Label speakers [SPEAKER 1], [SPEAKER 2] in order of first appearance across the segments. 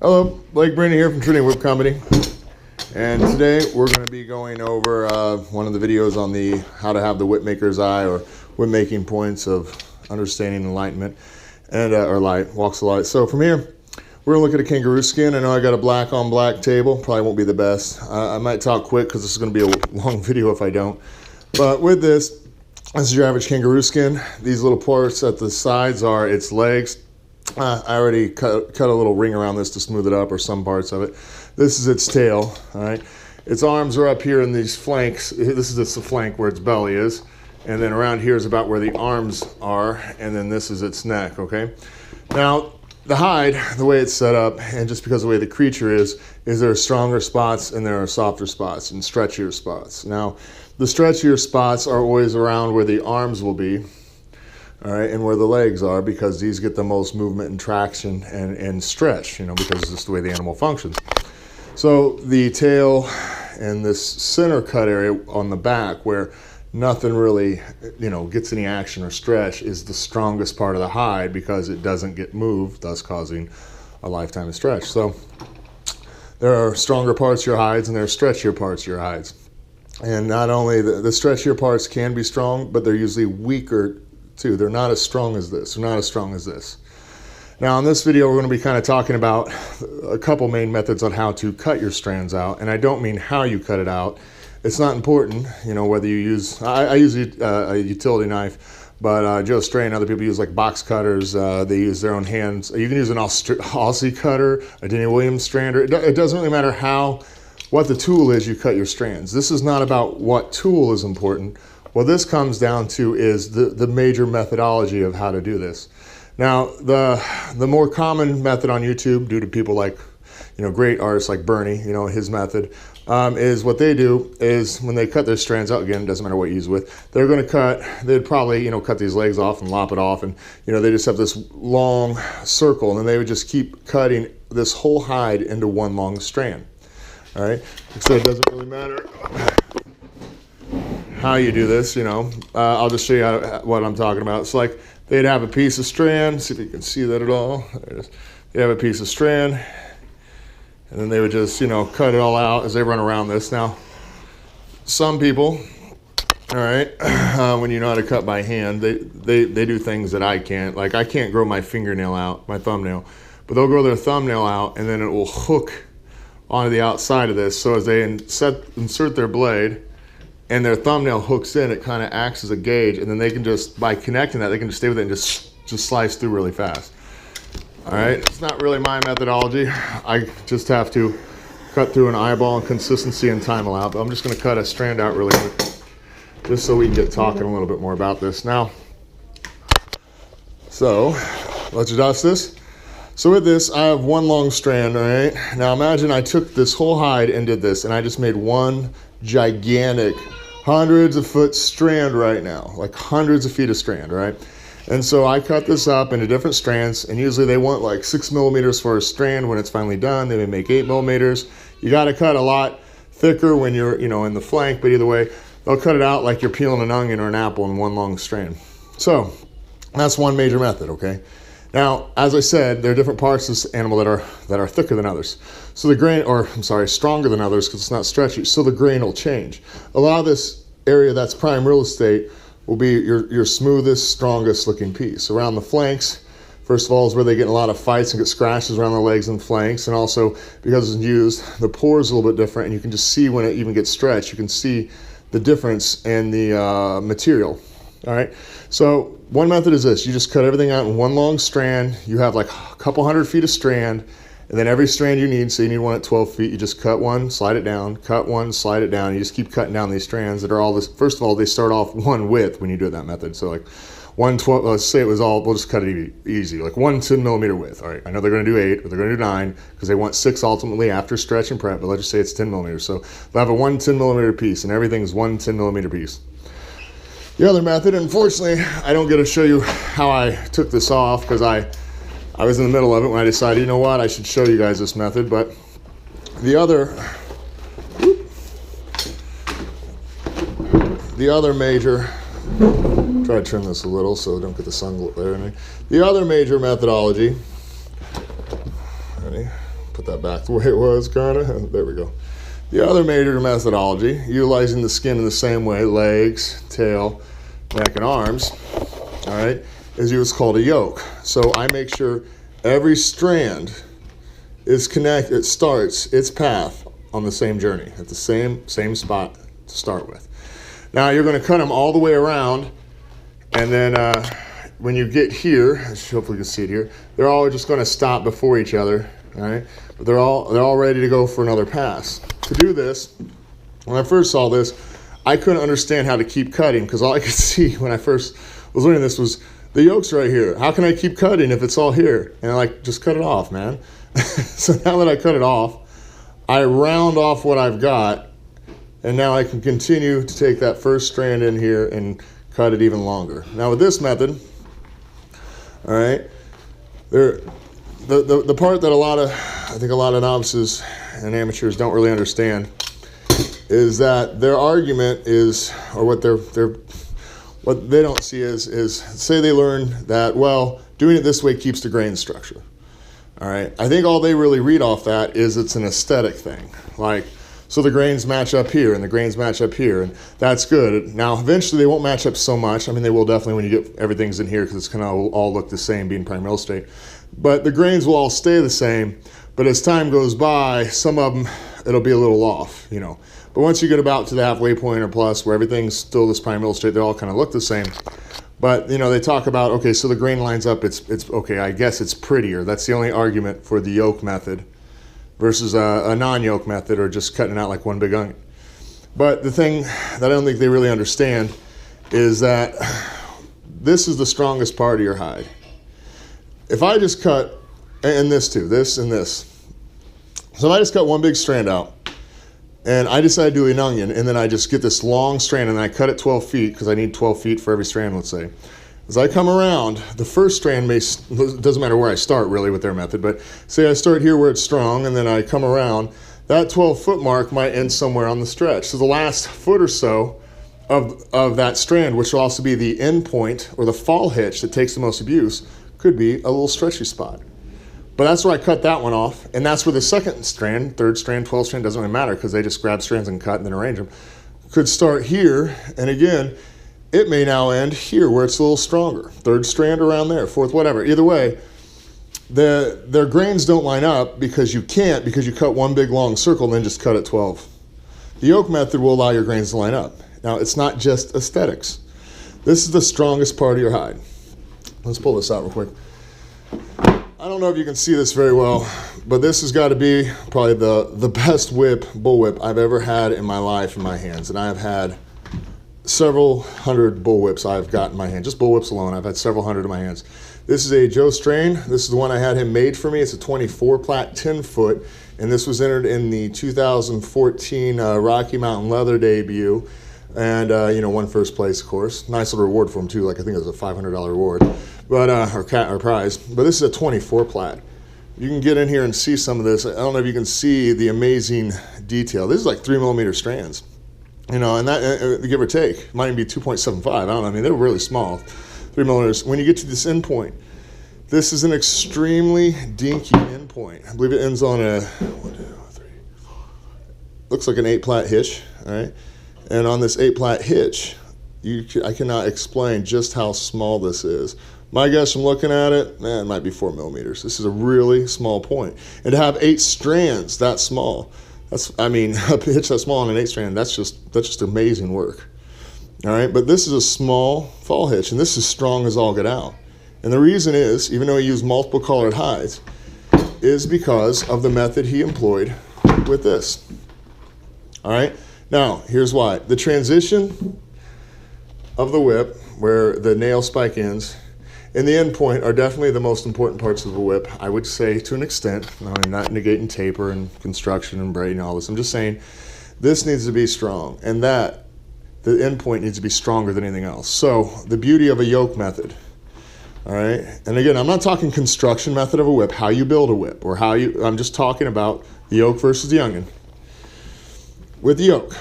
[SPEAKER 1] Hello, Blake Bruning here from Trinity Whip Company, and today we're going to be going over one of the videos on the how to have the whip maker's eye, or whip making points of understanding enlightenment and or light, walks of light. So from here, we're going to look at a kangaroo skin. I know I got a black on black table, probably won't be the best. I might talk quick because this is going to be a long video if I don't. But with this is your average kangaroo skin. These little parts at the sides are its legs. I already cut a little ring around this to smooth it up, or some parts of it. This is its tail, all right? Its arms are up here in these flanks. This is just the flank where its belly is. And then around here is about where the arms are. And then this is its neck, okay? Now, the hide, the way it's set up, and just because of the way the creature is there are stronger spots and there are softer spots and stretchier spots. Now, the stretchier spots are always around where the arms will be. All right, and where the legs are, because these get the most movement and traction and stretch, you know, because it's just the way the animal functions. So the tail and this center cut area on the back, where nothing really, you know, gets any action or stretch, is the strongest part of the hide because it doesn't get moved, thus causing a lifetime of stretch. So there are stronger parts of your hides and there are stretchier parts of your hides. And not only the stretchier parts can be strong, but they're usually weaker too. They're not as strong as this. They're not as strong as this. Now in this video, we're going to be kind of talking about a couple main methods on how to cut your strands out. And I don't mean how you cut it out. It's not important, you know, whether you use, I use a utility knife, but Joe Stray and other people use like box cutters. They use their own hands. You can use an Aussie cutter, a Denny Williams strander. It doesn't really matter what the tool is you cut your strands. This is not about what tool is important. What this comes down to is the major methodology of how to do this. Now, the more common method on YouTube, due to people like, you know, great artists like Bernie, you know, his method, is what they do is when they cut their strands out, again, it doesn't matter what you use with, they're going to cut, they'd probably, you know, cut these legs off and lop it off, and, you know, they just have this long circle, and then they would just keep cutting this whole hide into one long strand. All right, so it doesn't really matter how you do this, you know. I'll just show you what I'm talking about. It's like they'd have a piece of strand. See if you can see that at all. They have a piece of strand, and then they would just, you know, cut it all out as they run around this. Now, some people, all right, when you know how to cut by hand, they do things that I can't. Like I can't grow my fingernail out, my thumbnail, but they'll grow their thumbnail out, and then it will hook onto the outside of this. So as they insert their blade, and their thumbnail hooks in, it kind of acts as a gauge, and then they can just, by connecting that, they can just stay with it and just slice through really fast. All right, it's not really my methodology. I just have to cut through an eyeball and consistency and time allowed, but I'm just gonna cut a strand out really quick, just so we can get talking a little bit more about this. Now, so let's adjust this. So with this, I have one long strand, all right? Now imagine I took this whole hide and did this, and I just made one gigantic, hundreds of foot strand right now, like hundreds of feet of strand, right? And so I cut this up into different strands, and usually they want like 6 millimeters for a strand. When it's finally done, they may make 8 millimeters. You got to cut a lot thicker when you're, you know, in the flank, but either way, they'll cut it out like you're peeling an onion or an apple in one long strand. So that's one major method, okay? Now, as I said, there are different parts of this animal that are thicker than others. So the grain, or I'm sorry, stronger than others because it's not stretchy. So the grain will change. A lot of this area that's prime real estate will be your smoothest, strongest looking piece. Around the flanks, first of all, is where they get in a lot of fights and get scratches around the legs and flanks. And also, because it's used, the pore is a little bit different, and you can just see when it even gets stretched. You can see the difference in the material. All right, so one method is this. You just cut everything out in one long strand. You have like a couple hundred feet of strand, and then every strand you need, so you need one at 12 feet, you just cut one, slide it down, cut one, slide it down. You just keep cutting down these strands that are all this. First of all, they start off one width when you do that method. So like 1/12, let's say it was all, we'll just cut it easy, like 1 10 millimeter width. All right, I know they're gonna do 8, but they're gonna do 9, because they want 6 ultimately after stretch and prep, but let's just say it's 10 millimeters. So they'll have a 1 10 millimeter piece, and everything's 1 10 millimeter piece. The other method, unfortunately, I don't get to show you how I took this off, because I was in the middle of it when I decided, you know what, I should show you guys this method. But the other major, try to trim this a little so don't get the sun there. The other major methodology, ready? put that back the way it was, kind of. There we go. The other major methodology, utilizing the skin in the same way, legs, tail, neck, and arms, all right, is what's called a yoke. So I make sure every strand is connected, it starts its path on the same journey, at the same spot to start with. Now you're going to cut them all the way around, and then when you get here, hopefully you can see it here, they're all just going to stop before each other, all right? But they're all ready to go for another pass. To do this, when I first saw this, I couldn't understand how to keep cutting, because all I could see when I first was learning this was the yoke's right here. How can I keep cutting if it's all here? And like, just cut it off, man. So now that I cut it off, I round off what I've got, and now I can continue to take that first strand in here and cut it even longer. Now with this method, all right, the part that I think a lot of novices and amateurs don't really understand is that their argument is, or what they don't see is say they learn that, well, doing it this way keeps the grain structure. All right, I think all they really read off that is it's an aesthetic thing. Like, so the grains match up here and the grains match up here, and that's good. Now, eventually they won't match up so much. I mean, they will definitely when you get everything's in here, because it's going to all look the same being prime real estate. But the grains will all stay the same. But as time goes by, some of them, it'll be a little off, you know. But once you get about to the halfway point or plus where everything's still this prime real estate, they all kind of look the same. But, you know, they talk about, okay, so the grain lines up, it's okay, I guess it's prettier. That's the only argument for the yoke method versus a non-yoke method, or just cutting out like one big onion. But the thing that I don't think they really understand is that this is the strongest part of your hide. If I just cut, and this too, this and this. So if I just cut one big strand out, and I decide to do an onion, and then I just get this long strand, and I cut it 12 feet, because I need 12 feet for every strand, let's say. As I come around, the first strand doesn't matter where I start really with their method, but say I start here where it's strong, and then I come around, that 12-foot mark might end somewhere on the stretch. So the last foot or so of that strand, which will also be the end point, or the fall hitch that takes the most abuse, could be a little stretchy spot. But that's where I cut that one off, and that's where the second strand, third strand, 12th strand, doesn't really matter, because they just grab strands and cut and then arrange them, could start here, and again, it may now end here where it's a little stronger. Third strand around there, fourth, whatever. Either way, their grains don't line up because you can't, because you cut one big long circle and then just cut it 12. The yoke method will allow your grains to line up. Now, it's not just aesthetics. This is the strongest part of your hide. Let's pull this out real quick. I don't know if you can see this very well, but this has got to be probably the best bull whip I've ever had in my life in my hands. And I have had several hundred bull whips I've got in my hand. Just bull whips alone, I've had several hundred in my hands. This is a Joe strain. This is the one I had him made for me. It's a 24 plat, 10 foot. And this was entered in the 2014 Rocky Mountain Leather debut. And, you know, won first place, of course. Nice little reward for him, too. Like, I think it was a $500 reward, but or prize. But this is a 24 plat. You can get in here and see some of this. I don't know if you can see the amazing detail. This is like 3mm strands, you know, and that, give or take, might even be 2.75. I don't know. I mean, they're really small, 3mm. When you get to this end point, this is an extremely dinky end point. I believe it ends on a, 1, 2, 3, 4, looks like an 8-plat hitch, all right? And on this 8-plat hitch, I cannot explain just how small this is. My guess from looking at it, it might be 4mm. This is a really small point. And to have 8 strands that small, I mean, a hitch that small on an 8-strand, that's just amazing work. All right, but this is a small fall hitch, and this is strong as all get out. And the reason is, even though he used multiple colored hides, is because of the method he employed with this. All right. Now, here's why. The transition of the whip, where the nail spike ends, and the end point are definitely the most important parts of the whip, I would say, to an extent. I'm not negating taper and construction and braiding and all this. I'm just saying this needs to be strong, and that the end point needs to be stronger than anything else. So the beauty of a yoke method, all right? And again, I'm not talking construction method of a whip, how you build a whip, or I'm just talking about the yoke versus the onion. With the yoke,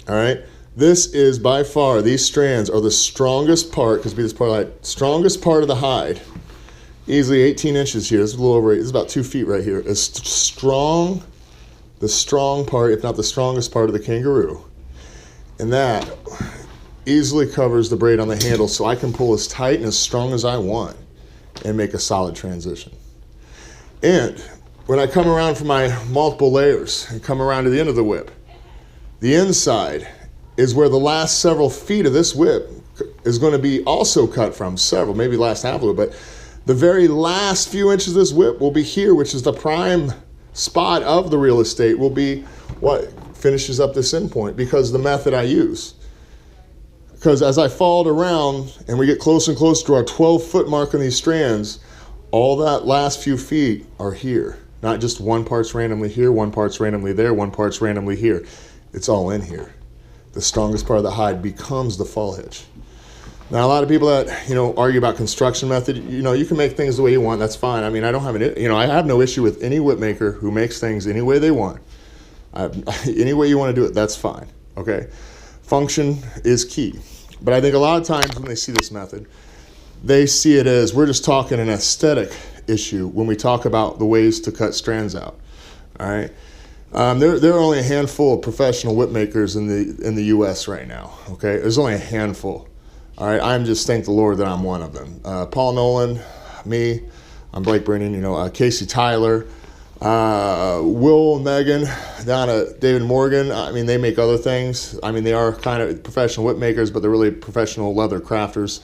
[SPEAKER 1] all right, this is by far, these strands are the strongest part, because this part, strongest part of the hide easily 18 inches here. This is a little over, this is about 2 feet right here. It's strong, the strong part, if not the strongest part of the kangaroo. And that easily covers the braid on the handle, so I can pull as tight and as strong as I want and make a solid transition. And when I come around for my multiple layers and come around to the end of the whip, the inside is where the last several feet of this whip is going to be also cut from, several, maybe last half of it, but the very last few inches of this whip will be here, which is the prime spot of the real estate, will be what finishes up this end point, because the method I use. Because as I followed around and we get closer and closer to our 12-foot mark on these strands, all that last few feet are here. Not just one part's randomly here, one part's randomly there, one part's randomly here. It's all in here. The strongest part of the hide becomes the fall hitch. Now, a lot of people that, you know, argue about construction method, you know, you can make things the way you want. That's fine. I mean, I don't have I have no issue with any whip maker who makes things any way they want. Any way you want to do it, that's fine. Okay. Function is key. But I think a lot of times when they see this method, they see it as we're just talking an aesthetic issue when we talk about the ways to cut strands out. All right. There are only a handful of professional whip makers in the U.S. right now. Okay. There's only a handful. All right, I'm just thank the Lord that I'm one of them. Paul Nolan, me, I'm Blake Bruning, you know, Casey Tyler, Will and Megan, down at David Morgan. I mean, they make other things. I mean, they are kind of professional whip makers, but they're really professional leather crafters.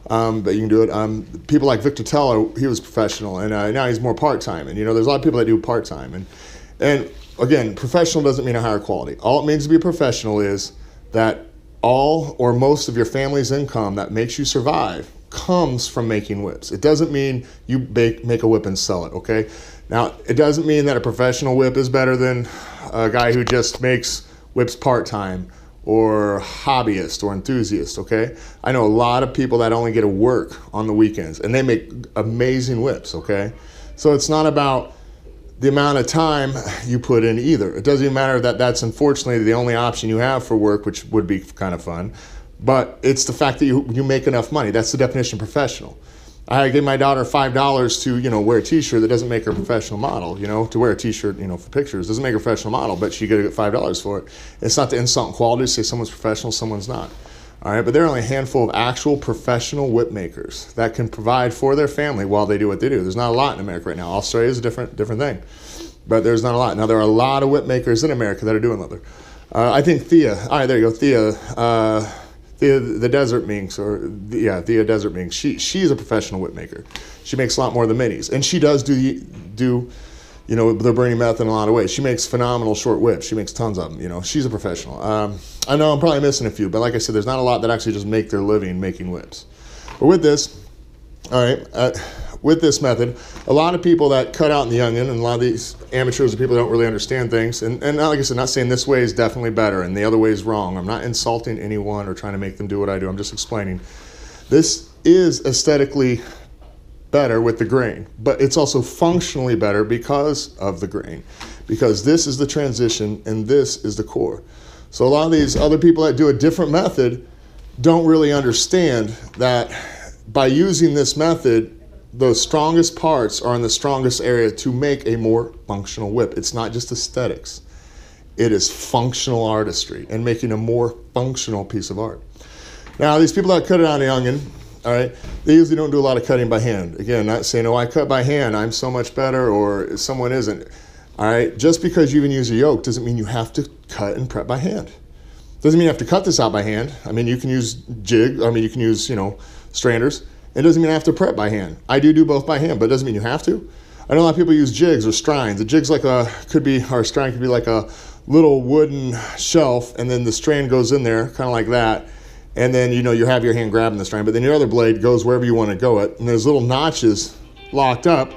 [SPEAKER 1] But you can do it. People like Victor Teller, he was professional, and now he's more part-time. And, you know, there's a lot of people that do part-time. And again, professional doesn't mean a higher quality. All it means to be a professional is that all or most of your family's income that makes you survive comes from making whips. It doesn't mean you make a whip and sell it, okay? Now, it doesn't mean that a professional whip is better than a guy who just makes whips part-time or hobbyist or enthusiast, okay? I know a lot of people that only get to work on the weekends, and they make amazing whips, okay? So it's not about the amount of time you put in either. It doesn't even matter that that's unfortunately the only option you have for work, which would be kind of fun, but it's the fact that you make enough money. That's the definition of professional. I gave my daughter $5 to, you know, wear a t-shirt. That doesn't make her a professional model, you know, to wear a t-shirt, you know, for pictures. Doesn't make her a professional model, but she get $5 for it. It's not to insult in quality to say someone's professional, someone's not. All right, but there are only a handful of actual professional whip makers that can provide for their family while they do what they do. There's not a lot in America right now. Australia is a different thing, but there's not a lot. Now, there are a lot of whip makers in America that are doing leather. I think Thea, all right, there you go, Thea the Desert Minx, Thea Desert Minx, she's a professional whip maker. She makes a lot more than minis, and she does do you know, the Bruning method in a lot of ways. She makes phenomenal short whips. She makes tons of them. You know, she's a professional. I know I'm probably missing a few, but like I said, there's not a lot that actually just make their living making whips. But with this, all right, with this method, a lot of people that cut out in the youngin, and a lot of these amateurs are people that don't really understand things. And like I said, not saying this way is definitely better and the other way is wrong. I'm not insulting anyone or trying to make them do what I do. I'm just explaining. This is aesthetically better with the grain, but it's also functionally better because of the grain, because this is the transition and this is the core. So a lot of these other people that do a different method don't really understand that by using this method, the strongest parts are in the strongest area to make a more functional whip. It's not just aesthetics. It is functional artistry and making a more functional piece of art. Now, these people that cut it on a youngin, all right, they usually don't do a lot of cutting by hand. Again, not saying, oh, I cut by hand, I'm so much better, or someone isn't. All right, just because you even use a yoke doesn't mean you have to cut and prep by hand. Doesn't mean you have to cut this out by hand. I mean, you can use you can use, you know, stranders. It doesn't mean I have to prep by hand. I do both by hand, but it doesn't mean you have to. I know a lot of people use jigs or strands. A jig's like a strand could be like a little wooden shelf, and then the strand goes in there, kind of like that. And then, you know, you have your hand grabbing the strand, but then your other blade goes wherever you want to go it. And there's little notches locked up.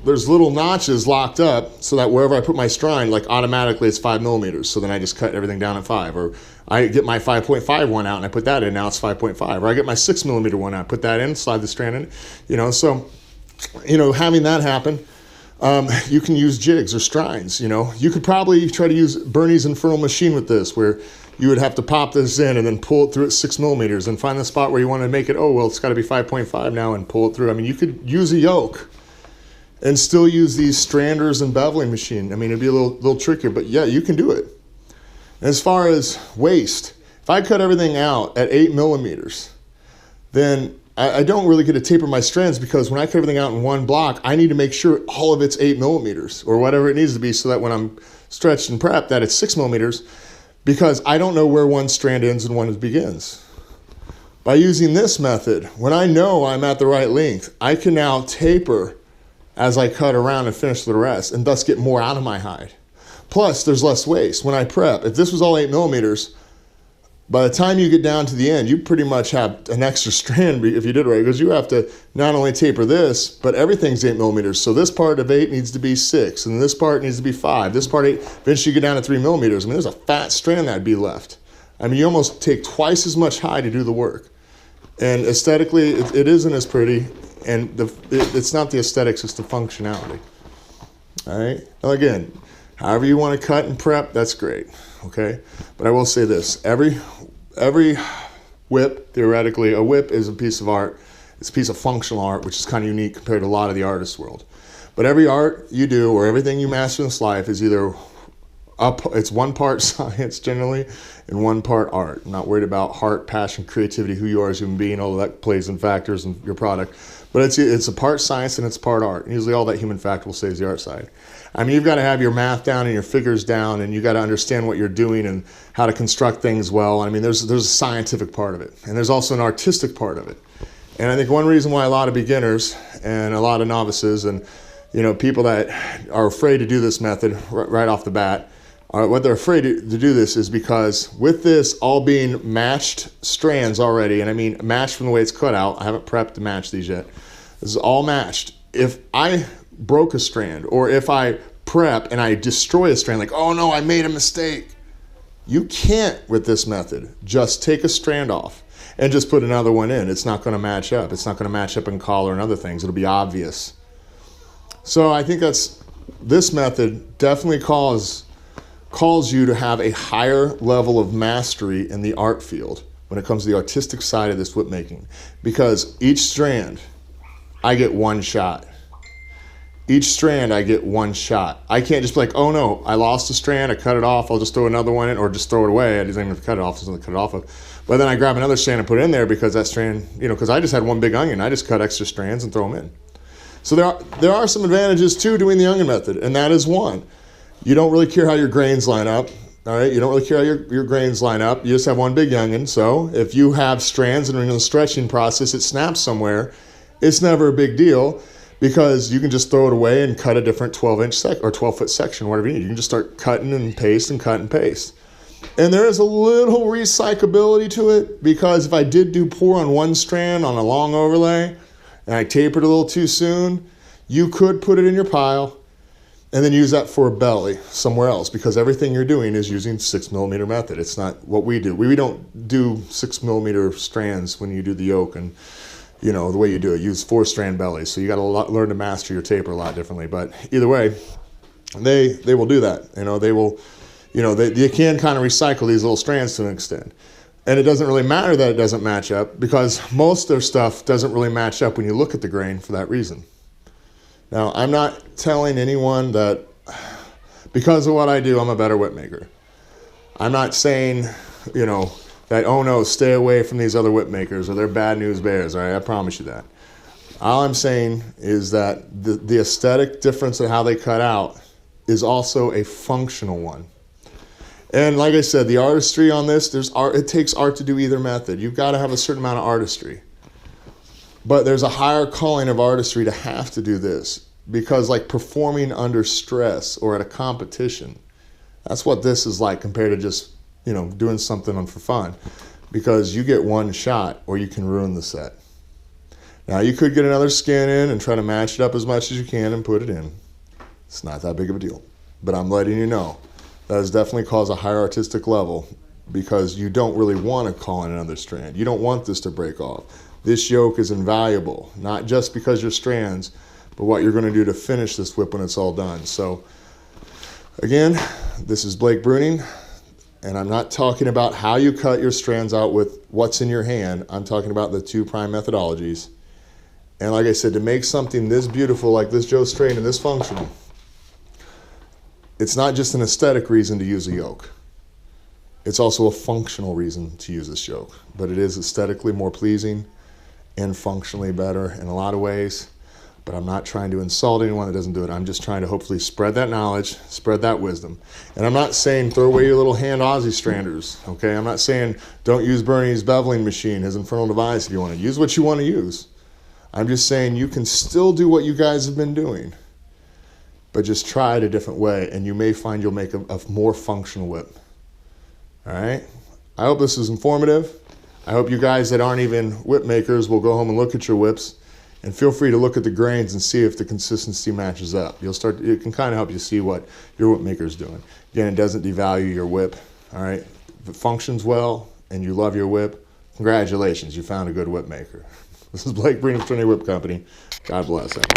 [SPEAKER 1] There's little notches locked up so that wherever I put my strand, like automatically it's 5 millimeters. So then I just cut everything down at 5. Or I get my 5.5 one out and I put that in, now it's 5.5. Or I get my 6 millimeter one out, put that in, slide the strand in. You know, so, you know, having that happen, you can use jigs or strands. You know, you could probably try to use Bernie's Infernal Machine with this, where you would have to pop this in and then pull it through at 6 millimeters and find the spot where you want to make it, oh, well, it's got to be 5.5 now, and pull it through. I mean, you could use a yoke and still use these stranders and beveling machine. I mean, it'd be a little trickier, but yeah, you can do it. And as far as waste, if I cut everything out at 8 millimeters, then I don't really get to taper my strands, because when I cut everything out in one block, I need to make sure all of it's 8 millimeters or whatever it needs to be, so that when I'm stretched and prepped, that it's 6 millimeters, because I don't know where one strand ends and one begins. By using this method, when I know I'm at the right length, I can now taper as I cut around and finish the rest, and thus get more out of my hide. Plus, there's less waste. When I prep, if this was all 8 millimeters, by the time you get down to the end, you pretty much have an extra strand if you did it right, because you have to not only taper this, but everything's 8 millimeters. So this part of 8 needs to be 6, and this part needs to be 5. This part 8, eventually you get down to 3 millimeters. I mean, there's a fat strand that'd be left. I mean, you almost take twice as much hide to do the work. And aesthetically, it isn't as pretty, and it's not the aesthetics, it's the functionality. All right? Now again, however you want to cut and prep, that's great, okay? But I will say this, every whip, theoretically, a whip is a piece of art. It's a piece of functional art, which is kind of unique compared to a lot of the artist world. But every art you do, or everything you master in this life, is either it's one part science generally and one part art. I'm not worried about heart, passion, creativity, who you are as a human being, all of that plays in factors in your product. But it's a part science and it's part art. And usually all that human factor will say is the art side. I mean, you've got to have your math down and your figures down, and you've got to understand what you're doing and how to construct things well. I mean, there's a scientific part of it, and there's also an artistic part of it. And I think one reason why a lot of beginners and a lot of novices and, you know, people that are afraid to do this method right off the bat, what they're afraid to do this is because with this all being matched strands already, and I mean matched from the way it's cut out, I haven't prepped to match these yet. This is all matched. If I broke a strand, or if I prep and I destroy a strand, like, oh no, I made a mistake. You can't, with this method, just take a strand off and just put another one in. It's not going to match up. It's not going to match up in color and other things. It'll be obvious. So I think this method definitely calls you to have a higher level of mastery in the art field when it comes to the artistic side of this whip making, because each strand, I get one shot. Each strand, I get one shot. I can't just be like, oh no, I lost a strand, I cut it off, I'll just throw another one in, or just throw it away. I didn't even have to cut it off, so I cut it off of. But then I grab another strand and put it in there, because that strand, you know, because I just had one big onion, I just cut extra strands and throw them in. So there are some advantages to doing the onion method, and that is one. You don't really care how your grains line up, all right? You don't really care how your grains line up. You just have one big onion, so if you have strands and in the stretching process it snaps somewhere, it's never a big deal, because you can just throw it away and cut a different 12-inch or 12-foot section, whatever you need. You can just start cutting and paste and cut and paste. And there is a little recyclability to it, because if I did do pour on one strand on a long overlay and I tapered a little too soon, you could put it in your pile and then use that for a belly somewhere else, because everything you're doing is using 6 millimeter method. It's not what we do. We don't do 6 millimeter strands when you do the yoke, and you know, the way you do it, use 4-strand bellies. So you got to learn to master your taper a lot differently. But either way, they will do that. You know, they will, you know, you can kind of recycle these little strands to an extent. And it doesn't really matter that it doesn't match up, because most of their stuff doesn't really match up when you look at the grain for that reason. Now, I'm not telling anyone that because of what I do, I'm a better whip maker. I'm not saying, you know, that, oh no, stay away from these other whip makers, or they're bad news bears, all right? I promise you that. All I'm saying is that the aesthetic difference in how they cut out is also a functional one. And like I said, the artistry on this, it takes art to do either method. You've got to have a certain amount of artistry. But there's a higher calling of artistry to have to do this, because like performing under stress or at a competition, that's what this is like compared to just, you know, doing something for fun, because you get one shot or you can ruin the set. Now you could get another skin in and try to match it up as much as you can and put it in. It's not that big of a deal, but I'm letting you know that has definitely caused a higher artistic level, because you don't really want to call in another strand. You don't want this to break off. This yoke is invaluable, not just because you're strands, but what you're going to do to finish this whip when it's all done. So again, this is Blake Bruning, And I'm not talking about how you cut your strands out with what's in your hand. I'm talking about the 2 prime methodologies. And like I said, to make something this beautiful like this Joe strain and this functional, it's not just an aesthetic reason to use a yoke. It's also a functional reason to use this yoke. But it is aesthetically more pleasing and functionally better in a lot of ways. But I'm not trying to insult anyone that doesn't do it. I'm just trying to hopefully spread that knowledge, spread that wisdom. And I'm not saying throw away your little hand Aussie stranders, okay? I'm not saying don't use Bernie's beveling machine, his infernal device, if you want to. Use what you want to use. I'm just saying you can still do what you guys have been doing, but just try it a different way, and you may find you'll make a more functional whip. All right? I hope this is informative. I hope you guys that aren't even whip makers will go home and look at your whips. And feel free to look at the grains and see if the consistency matches up. It can kind of help you see what your whip maker's doing. Again, it doesn't devalue your whip, all right? If it functions well and you love your whip, congratulations, you found a good whip maker. This is Blake Bruning of Trinity Whip Company. God bless.